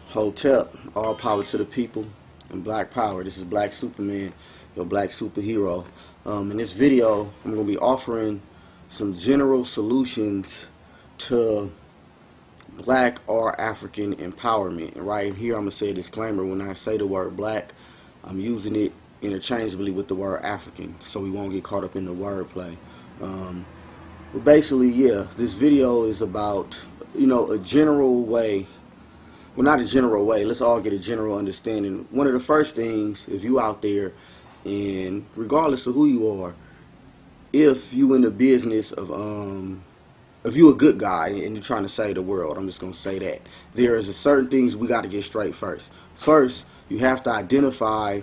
Hotep, all power to the people, and black power. This is Black Superman, your black superhero. In this video, I'm going to be offering some general solutions to black or African empowerment. And right here, I'm going to say a disclaimer. When I say the word black, I'm using it interchangeably with the word African, so we won't get caught up in the wordplay. But basically, yeah, this video is about, a general way. Well, not a general way. Let's all get a general understanding. One of the first things, if you out there, and regardless of who you are, if you in the business of, if you a good guy and you're trying to save the world, I'm just going to say that. There is certain things we got to get straight first. First, you have to identify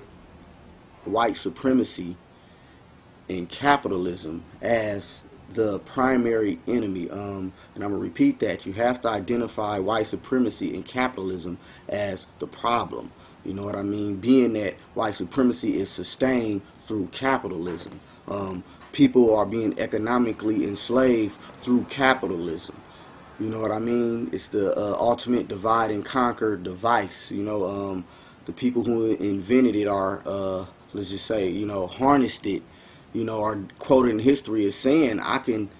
white supremacy and capitalism as the primary enemy. And I'm going to repeat that. You have to identify white supremacy and capitalism as the problem. You know what I mean? Being that white supremacy is sustained through capitalism. People are being economically enslaved through capitalism. You know what I mean? It's the ultimate divide and conquer device. The people who invented it are, let's just say, harnessed it, are quoted in history as saying, I can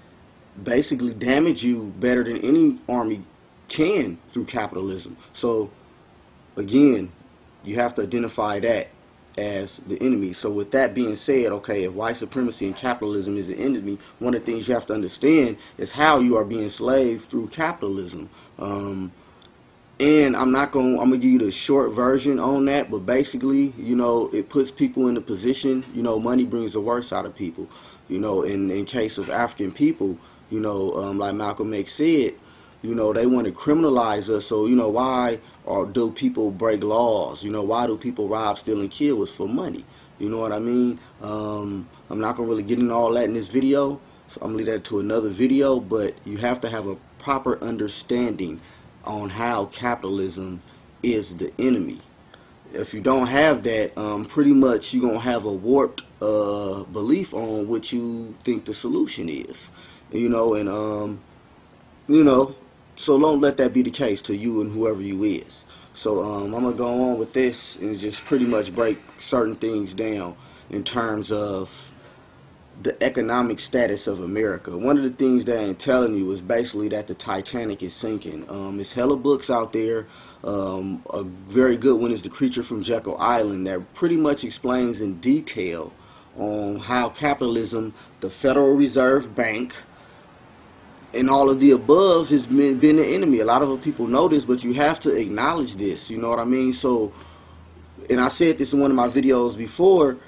basically damage you better than any army can through capitalism. So, again, you have to identify that as the enemy. So with that being said, okay, if white supremacy and capitalism is the enemy, one of the things you have to understand is how you are being enslaved through capitalism. And I'm gonna give you the short version on that, but basically, it puts people in a position, money brings the worst out of people. In case of African people, like Malcolm X said, they want to criminalize us. So, why do people break laws? Why do people rob, steal, and kill? It's for money. You know what I mean? I'm not going to really get into all that in this video, so I'm going to leave that to another video, but you have to have a proper understanding on how capitalism is the enemy. If you don't have that, pretty much you're going to have a warped belief on what you think the solution is. So don't let that be the case to you and whoever you is. So I'm going to go on with this and just pretty much break certain things down in terms of the economic status of America. One of the things that I'm telling you is basically that the Titanic is sinking. There's hella books out there. A very good one is The Creature from Jekyll Island that pretty much explains in detail on how capitalism, the Federal Reserve Bank, and all of the above has been the enemy. A lot of people know this, but you have to acknowledge this. You know what I mean? So, and I said this in one of my videos before,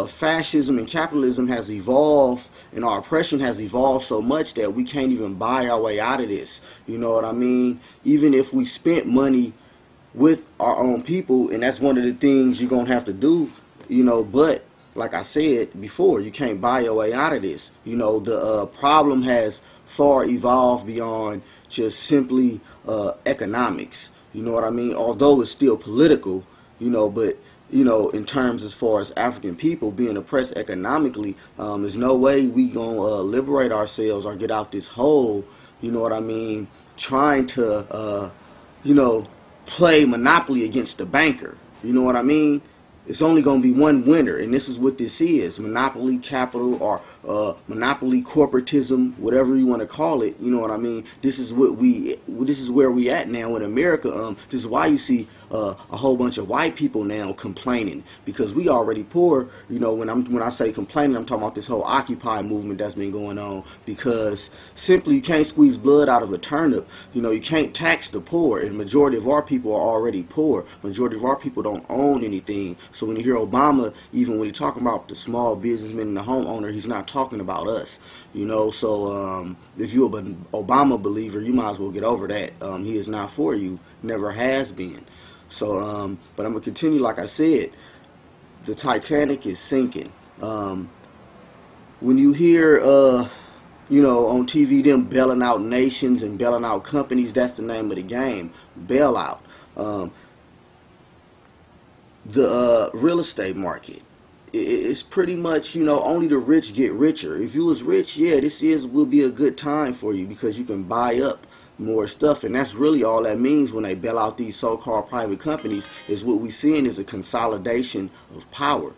fascism and capitalism has evolved, and our oppression has evolved so much that we can't even buy our way out of this. You know what I mean? Even if we spent money with our own people, and that's one of the things you're going to have to do, but like I said before, you can't buy your way out of this. The problem has far evolved beyond just simply economics. You know what I mean? Although it's still political, but in terms as far as African people being oppressed economically, there's no way we gonna liberate ourselves or get out this hole, trying to, play Monopoly against the banker. You know what I mean? It's only going to be one winner, and this is what this is: monopoly capital or monopoly corporatism, whatever you want to call it. You know what I mean? This is where we at now in America. This is why you see a whole bunch of white people now complaining, because we already poor. When I say complaining, I'm talking about this whole Occupy movement that's been going on, because simply you can't squeeze blood out of a turnip. You can't tax the poor, and the majority of our people are already poor. Majority of our people don't own anything. So when you hear Obama, even when he's talking about the small businessman and the homeowner, he's not talking about us. So if you're an Obama believer, you might as well get over that. He is not for you, never has been. So, but I'm going to continue. Like I said, the Titanic is sinking. When you hear, on TV, them bailing out nations and bailing out companies, that's the name of the game, bailout. The real estate market, it's pretty much, only the rich get richer. If you was rich, yeah, will be a good time for you, because you can buy up more stuff. And that's really all that means when they bail out these so-called private companies, is what we're seeing is a consolidation of power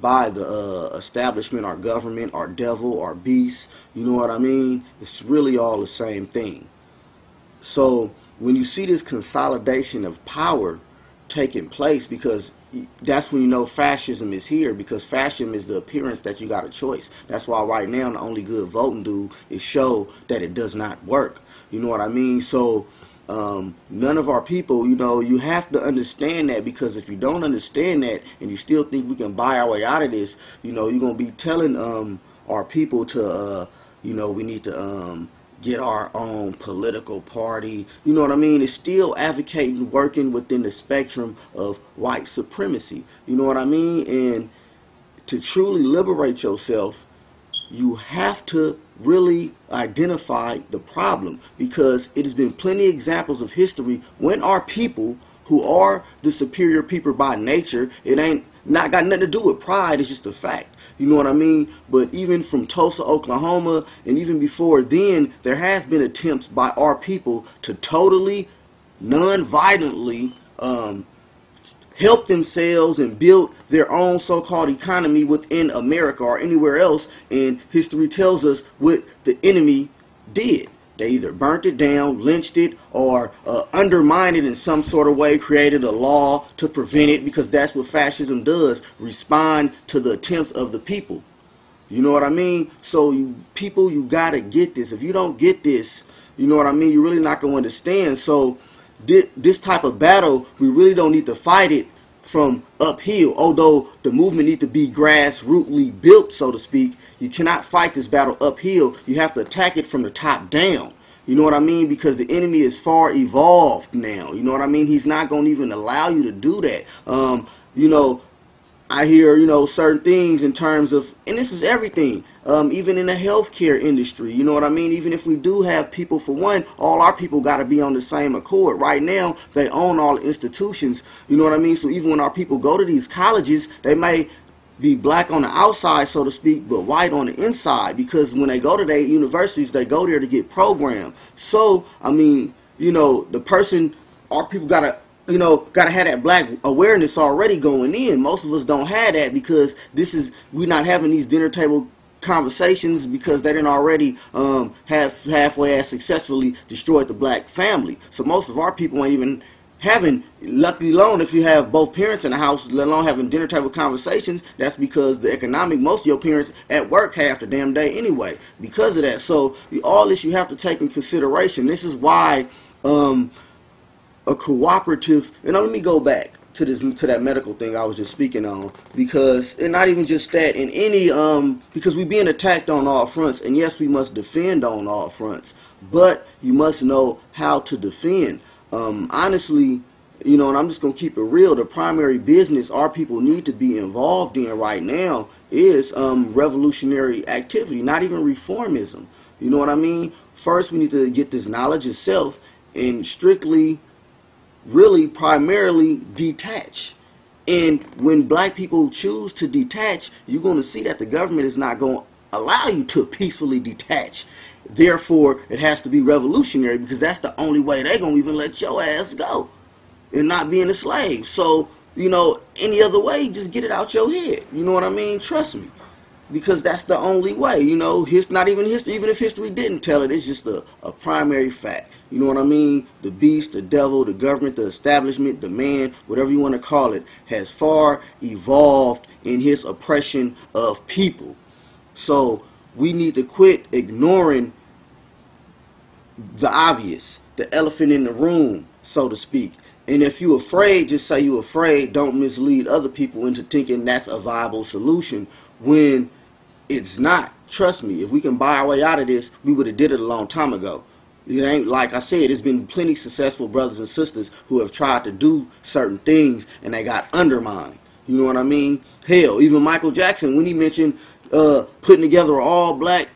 by the establishment, our government, our devil, our beast. You know what I mean? It's really all the same thing. So when you see this consolidation of power taking place, because that's when you know fascism is here, because fascism is the appearance that you got a choice. That's why right now the only good voting do is show that it does not work. You know what I mean? So none of our people, you know, you have to understand that, because if you don't understand that and you still think we can buy our way out of this, you know, you're going to be telling our people to, you know, we need to get our own political party. You know what I mean? It's still advocating working within the spectrum of white supremacy. You know what I mean? And to truly liberate yourself, you have to really identify the problem, because it has been plenty of examples of history when our people, who are the superior people by nature, it ain't not got nothing to do with pride, it's just a fact. You know what I mean? But even from Tulsa, Oklahoma, and even before then, there has been attempts by our people to totally, non-violently help themselves and build their own so-called economy within America or anywhere else. And history tells us what the enemy did. They either burnt it down, lynched it, or undermined it in some sort of way, created a law to prevent it, because that's what fascism does, respond to the attempts of the people. You know what I mean? So you people, you got to get this. If you don't get this, you know what I mean, you're really not going to understand. So this type of battle, we really don't need to fight it from uphill, although the movement needs to be grassrootly built, so to speak. You cannot fight this battle uphill. You have to attack it from the top down. You know what I mean? Because the enemy is far evolved now. You know what I mean? He's not going to even allow you to do that. You know, I hear, you know, certain things in terms of, and this is everything, even in the healthcare industry, you know what I mean? Even if we do have people, for one, all our people got to be on the same accord. Right now, they own all the institutions, you know what I mean? So even when our people go to these colleges, they may be black on the outside, so to speak, but white on the inside, because when they go to their universities, they go there to get programmed. So, I mean, you know, the person, our people got to, you know, got to have that black awareness already going in. Most of us don't have that, because we're not having these dinner table conversations, because they didn't already halfway as successfully destroyed the black family. So most of our people ain't even having, luckily alone, if you have both parents in the house, let alone having dinner table conversations. That's because the economic, most of your parents at work half the damn day anyway, because of that. So all this you have to take in consideration. This is why a cooperative, and let me go back to that medical thing I was just speaking on, because, and not even just that, in any because we're being attacked on all fronts, and yes, we must defend on all fronts, but you must know how to defend. Honestly, you know, and I'm just gonna keep it real, the primary business our people need to be involved in right now is revolutionary activity, not even reformism. You know what I mean? First, we need to get this knowledge itself and strictly, really primarily detach. And when black people choose to detach, you're going to see that the government is not going to allow you to peacefully detach. Therefore, it has to be revolutionary, because that's the only way they're going to even let your ass go and not being a slave. So, you know, any other way, just get it out your head. You know what I mean? Trust me. Because that's the only way, you know. Not even history, even if history didn't tell it, it's just a primary fact. You know what I mean? The beast, the devil, the government, the establishment, the man, whatever you want to call it, has far evolved in his oppression of people. So we need to quit ignoring the obvious, the elephant in the room, so to speak. And if you're afraid, just say you're afraid. Don't mislead other people into thinking that's a viable solution when it's not. Trust me, if we can buy our way out of this, we would have did it a long time ago. It ain't, like I said, there's been plenty of successful brothers and sisters who have tried to do certain things and they got undermined. You know what I mean? Hell, even Michael Jackson, when he mentioned putting together an all-black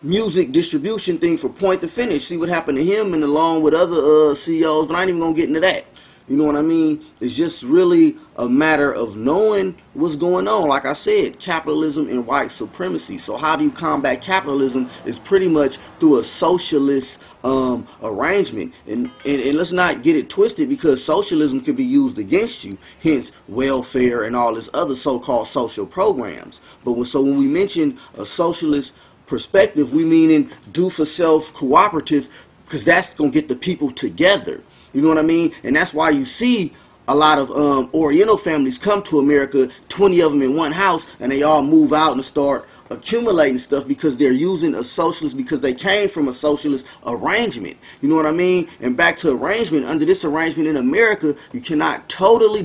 music distribution thing for Point to Finish, see what happened to him, and along with other CEOs, but I ain't even going to get into that. You know what I mean? It's just really a matter of knowing what's going on. Like I said, capitalism and white supremacy. So how do you combat capitalism? Is pretty much through a socialist arrangement. And let's not get it twisted, because socialism can be used against you. Hence welfare and all this other so-called social programs. But when we mention a socialist perspective, we mean do for self cooperative, because that's going to get the people together. You know what I mean? And that's why you see a lot of Oriental families come to America, 20 of them in one house, and they all move out and start accumulating stuff, because they're using a socialist, because they came from a socialist arrangement. You know what I mean? And back to arrangement, under this arrangement in America, you cannot totally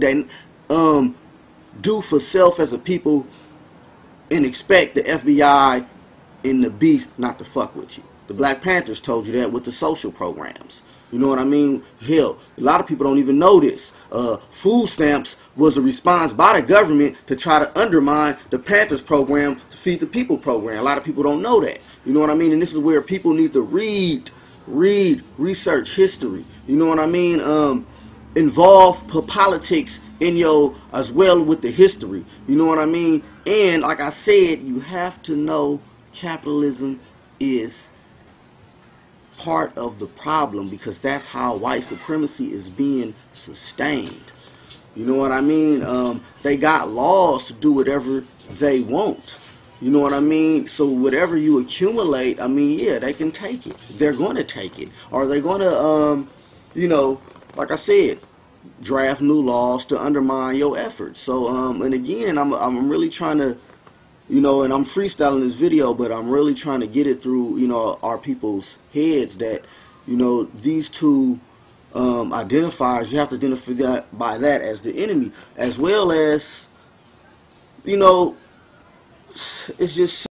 do for self as a people and expect the FBI and the beast not to fuck with you. The Black Panthers told you that with the social programs. You know what I mean? Hell, a lot of people don't even know this. Food stamps was a response by the government to try to undermine the Panthers program, to Feed the People program. A lot of people don't know that. You know what I mean? And this is where people need to read, research history. You know what I mean? Involve politics in as well with the history. You know what I mean? And like I said, you have to know capitalism is part of the problem, because that's how white supremacy is being sustained. You know what I mean? They got laws to do whatever they want. You know what I mean? So whatever you accumulate, I mean, yeah, they can take it. They're going to take it. Or they're going to, you know, like I said, draft new laws to undermine your efforts. So, and again, I'm really trying to, you know, and I'm freestyling this video, but I'm really trying to get it through, you know, our people's heads that, you know, these two identifiers, you have to identify by that as the enemy, as well as, you know, it's just